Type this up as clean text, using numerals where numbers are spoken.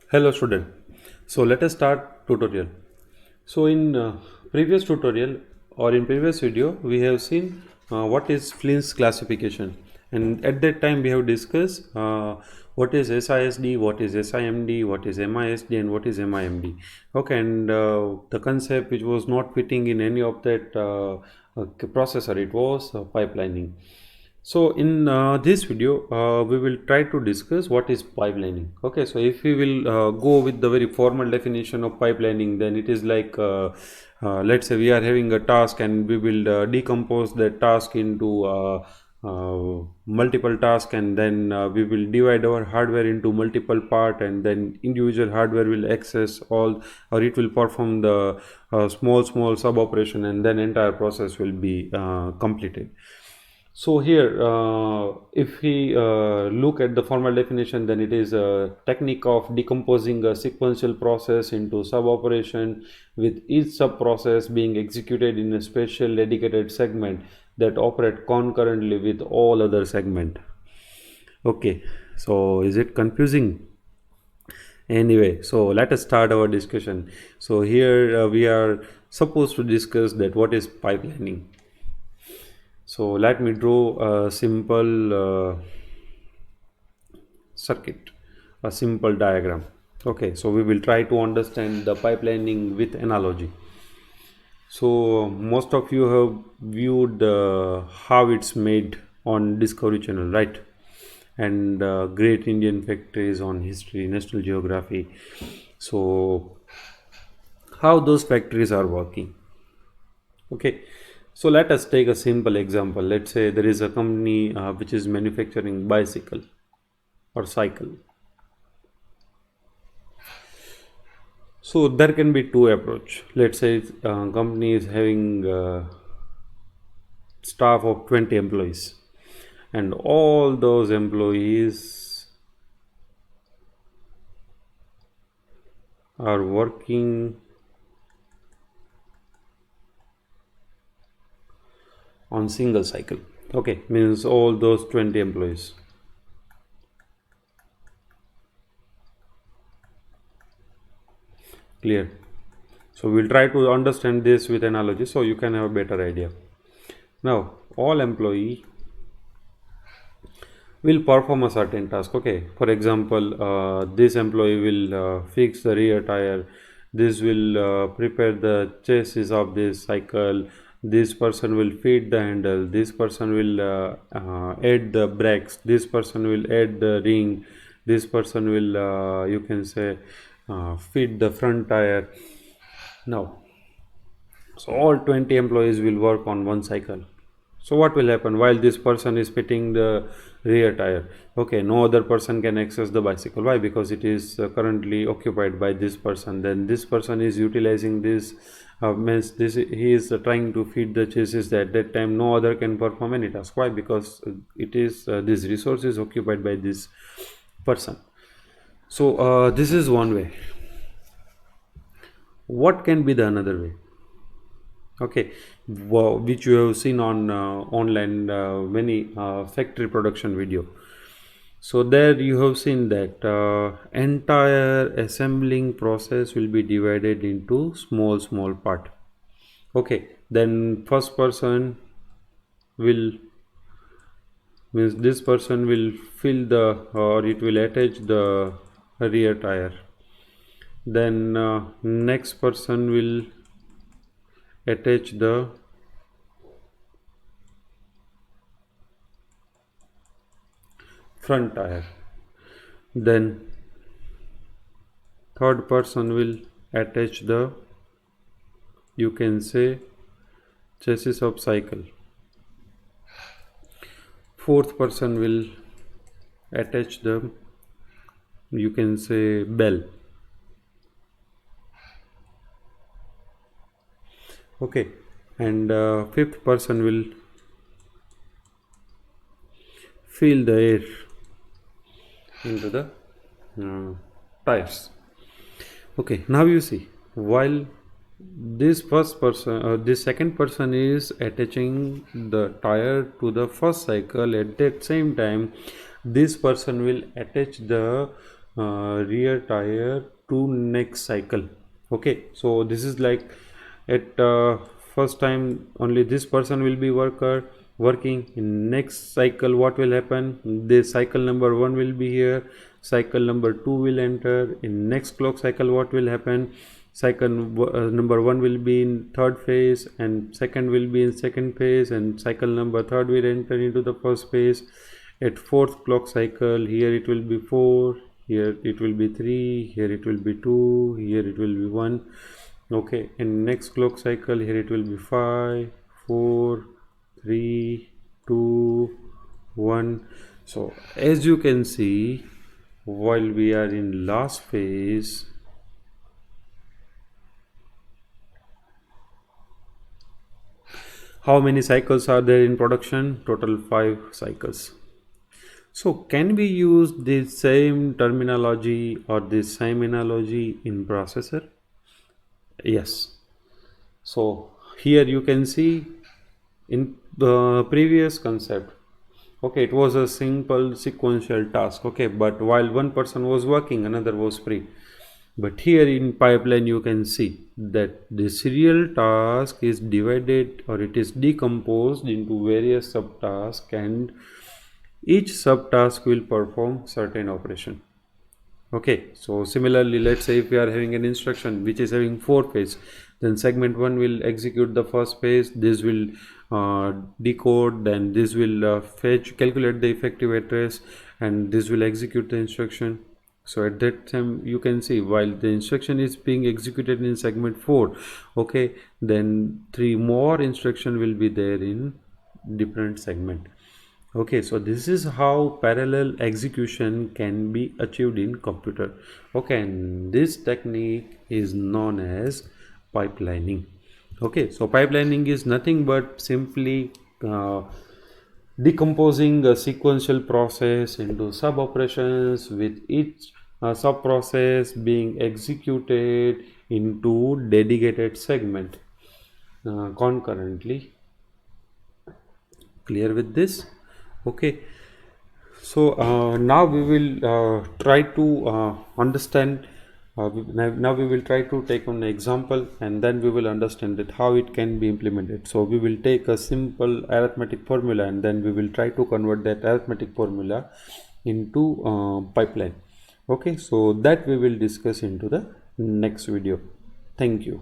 Hello student. So let us start tutorial. So in previous tutorial or in previous video we have seen what is Flynn's classification, and at that time we have discussed what is SISD, what is SIMD, what is MISD and what is MIMD. Okay, and the concept which was not fitting in any of that processor, it was pipelining. So in this video, we will try to discuss what is pipelining. Okay, so if we will go with the very formal definition of pipelining, then it is like let's say we are having a task and we will decompose that task into multiple tasks, and then we will divide our hardware into multiple part, and then individual hardware will access all, or it will perform the small sub operation, and then entire process will be completed. So here, if we look at the formal definition, then it is a technique of decomposing a sequential process into sub-operation, with each sub-process being executed in a special dedicated segment that operate concurrently with all other segment. Okay, so is it confusing? Anyway, so let us start our discussion. So here we are supposed to discuss that what is pipelining. So let me draw a simple circuit, a simple diagram. Okay, so we will try to understand the pipelining with analogy. So most of you have viewed how it's made on Discovery Channel, right? And Great Indian Factories on History, National Geography. So how those factories are working? Okay, so let us take a simple example. Let's say there is a company which is manufacturing bicycle or cycle. So there can be two approach. Let's say company is having staff of 20 employees, and all those employees are working on single cycle. Okay, means all those 20 employees. Clear? So we'll try to understand this with analogy so you can have a better idea. Now all employee will perform a certain task. Okay, for example, this employee will fix the rear tire, this will prepare the chassis of this cycle, this person will feed the handle, this person will add the brakes, this person will add the ring, this person will you can say feed the front tire. Now so all 20 employees will work on one cycle. So what will happen while this person is fitting the rear tire? Okay, no other person can access the bicycle. Why? Because it is currently occupied by this person. Then this person is utilizing this, means this he is trying to feed the chassis. At that time no other can perform any task. Why? Because it is this resource is occupied by this person. So this is one way. What can be the another way? Okay, which you have seen on online many factory production video. So there you have seen that entire assembling process will be divided into small part. Okay, then first person will, means this person will fill the, or it will attach the rear tire. Then next person will attach the front tire. Then third person will attach the, you can say, chassis of cycle. Fourth person will attach the, you can say, bell. Okay, and fifth person will fill the air into the tires. Okay, now you see, while this first person, this second person is attaching the tire to the first cycle, at that same time this person will attach the rear tire to next cycle. Okay, so this is like at first time only this person will be working. In next cycle what will happen, this cycle number 1 will be here, cycle number 2 will enter. In next clock cycle what will happen, cycle number 1 will be in third phase and second will be in second phase, and cycle number third will enter into the first phase. At fourth clock cycle, here it will be 4, here it will be 3, here it will be 2, here it will be 1. Okay, in next clock cycle, here it will be 5, 4, 3, 2, 1. So as you can see, while we are in last phase, how many cycles are there in production? Total 5 cycles. So can we use the same terminology or the same analogy in processor? Yes. So here you can see in the previous concept, okay, it was a simple sequential task, okay, but while one person was working, another was free. But here in pipeline you can see that the serial task is divided, or it is decomposed into various subtasks, and each subtask will perform certain operation. Okay, so similarly, let's say if we are having an instruction which is having 4 phase, then segment 1 will execute the first phase, this will decode, then this will calculate the effective address, and this will execute the instruction. So at that time you can see while the instruction is being executed in segment 4, okay, then 3 more instruction will be there in different segment. Okay, so this is how parallel execution can be achieved in computer. Okay, and this technique is known as pipelining. Okay, so pipelining is nothing but simply decomposing a sequential process into sub operations, with each sub process being executed into dedicated segment concurrently. Clear with this? Okay, so now we will try to understand, now we will try to take an example, and then we will understand that how it can be implemented. So we will take a simple arithmetic formula, and then we will try to convert that arithmetic formula into pipeline. Okay, so that we will discuss into the next video. Thank you.